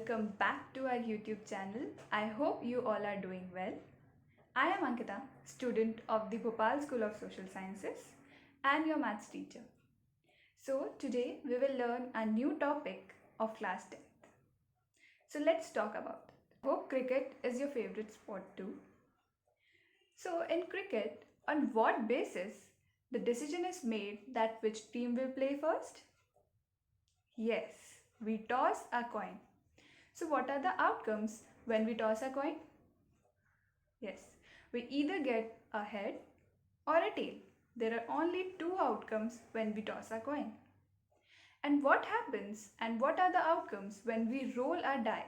welcome back to our YouTube channel. I hope you all are doing well. I am Ankita, student of the Bhopal School of Social Sciences and your maths teacher. So today we will learn a new topic of class 10th. So let's talk about it. Hope cricket is your favorite sport too. So in cricket, on what basis the decision is made that which team will play first? Yes, we toss a coin. So what are the outcomes when we toss a coin? Yes, we either get a head or a tail. There are only two outcomes when we toss a coin. And what happens and what are the outcomes when we roll a die?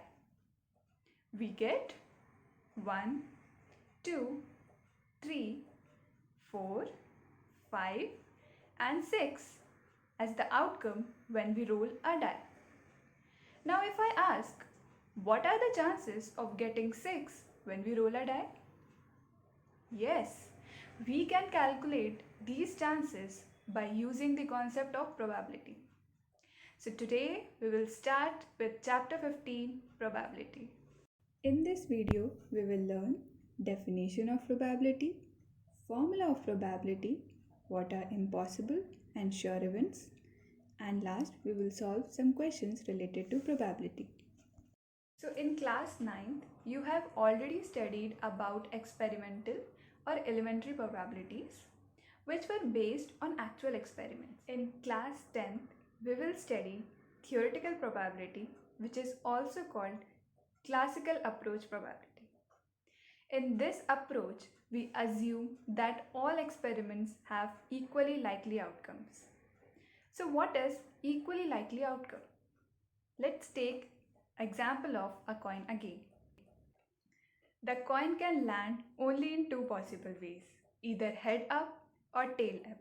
We get 1, 2, 3, 4, 5 and 6 as the outcome when we roll a die. Now if I ask, what are the chances of getting 6 when we roll a die? Yes, we can calculate these chances by using the concept of probability. So today we will start with chapter 15, probability. In this video, we will learn definition of probability, formula of probability, what are impossible and sure events, and last we will solve some questions related to probability. So in class 9th, you have already studied about experimental or elementary probabilities, which were based on actual experiments. In class 10th, we will study theoretical probability, which is also called classical approach probability. In this approach, we assume that all experiments have equally likely outcomes. So what is equally likely outcome? Let's take example of a coin again. The coin can land only in two possible ways, either head up or tail up.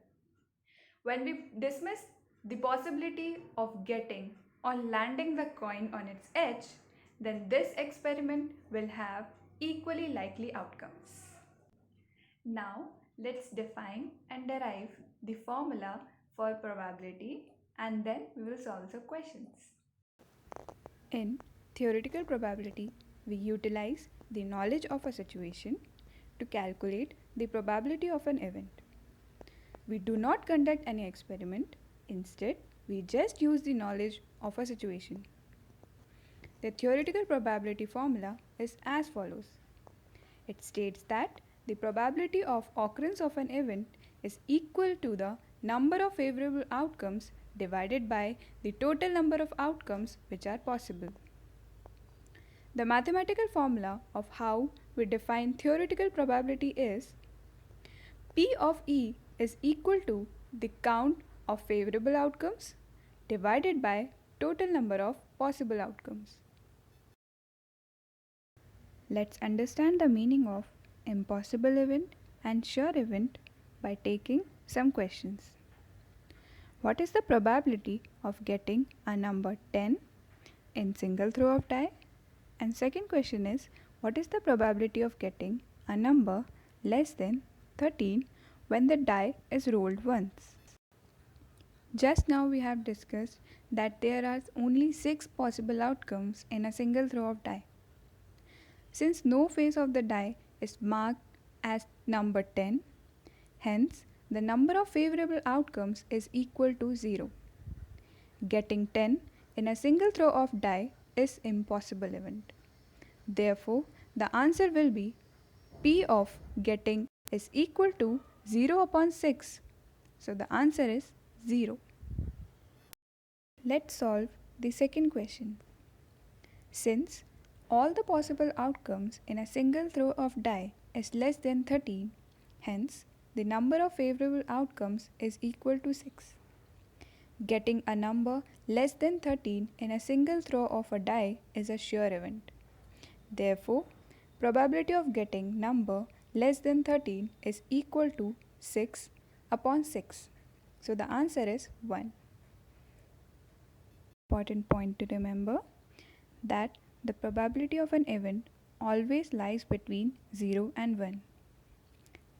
When we dismiss the possibility of getting or landing the coin on its edge, then this experiment will have equally likely outcomes. Now let's define and derive the formula for probability and then we will solve the questions. In theoretical probability, we utilize the knowledge of a situation to calculate the probability of an event. We do not conduct any experiment, instead, we just use the knowledge of a situation. The theoretical probability formula is as follows. It states that the probability of occurrence of an event is equal to the number of favorable outcomes divided by the total number of outcomes which are possible. The mathematical formula of how we define theoretical probability is P of E is equal to the count of favorable outcomes divided by total number of possible outcomes. Let's understand the meaning of impossible event and sure event by taking some questions. What is the probability of getting a number 10 in single throw of die? And second question is, what is the probability of getting a number less than 13 when the die is rolled once? Just now we have discussed that there are only 6 possible outcomes in a single throw of die. Since no face of the die is marked as number 10, hence the number of favorable outcomes is equal to 0. Getting 10 in a single throw of die is impossible event. Therefore, the answer will be P of getting is equal to 0 upon 6. So the answer is 0. Let's solve the second question. Since all the possible outcomes in a single throw of die is less than 13, hence the number of favorable outcomes is equal to 6. Getting a number less than 13 in a single throw of a die is a sure event. Therefore, probability of getting number less than 13 is equal to 6 upon 6. So the answer is 1. Important point to remember that the probability of an event always lies between 0 and 1.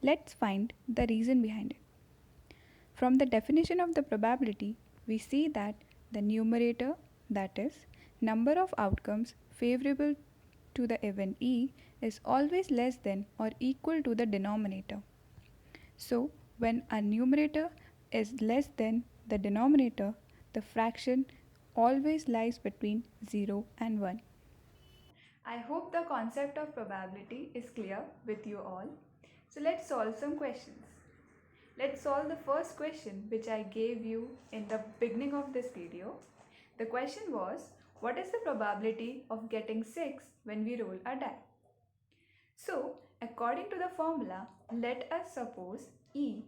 Let's find the reason behind it. From the definition of the probability, we see that the numerator, that is, number of outcomes favorable to the event E is always less than or equal to the denominator. So, when a numerator is less than the denominator, the fraction always lies between 0 and 1. I hope the concept of probability is clear with you all. So let's solve some questions. Let's solve the first question which I gave you in the beginning of this video. The question was, what is the probability of getting 6 when we roll a die? So, according to the formula, let us suppose E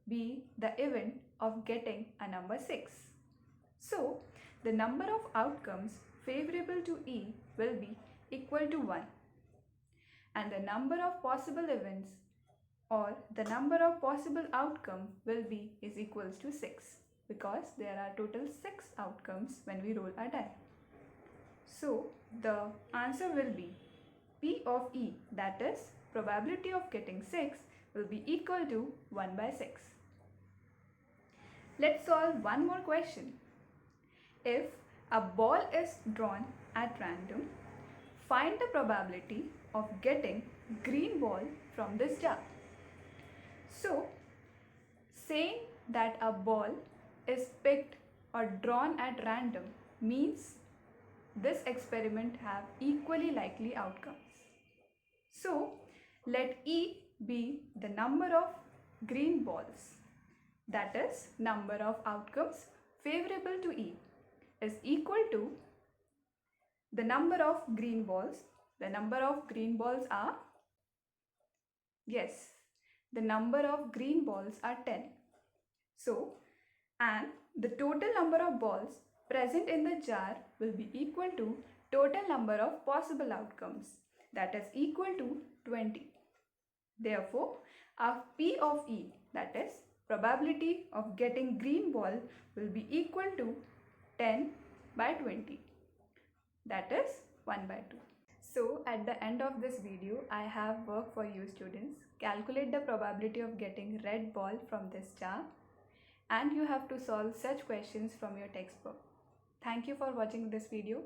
be the event of getting a number 6. So, the number of outcomes favorable to E will be equal to 1, and the number of possible events or the number of possible outcome will be is equals to 6, because there are total 6 outcomes when we roll a die. So, the answer will be P of E, that is probability of getting 6 will be equal to 1 by 6. Let's solve one more question. If a ball is drawn at random, find the probability of getting green ball from this jar. So, saying that a ball is picked or drawn at random means this experiment have equally likely outcomes. So, let E be the number of green balls, that is number of outcomes favorable to E is equal to the number of green balls. The number of green balls are, yes, the number of green balls are 10. So, and the total number of balls present in the jar will be equal to total number of possible outcomes, that is equal to 20. Therefore, our P of E, that is probability of getting green ball, will be equal to 10 by 20, that is 1 by 2. So at the end of this video, I have work for you students. Calculate the probability of getting red ball from this jar, and you have to solve such questions from your textbook. Thank you for watching this video.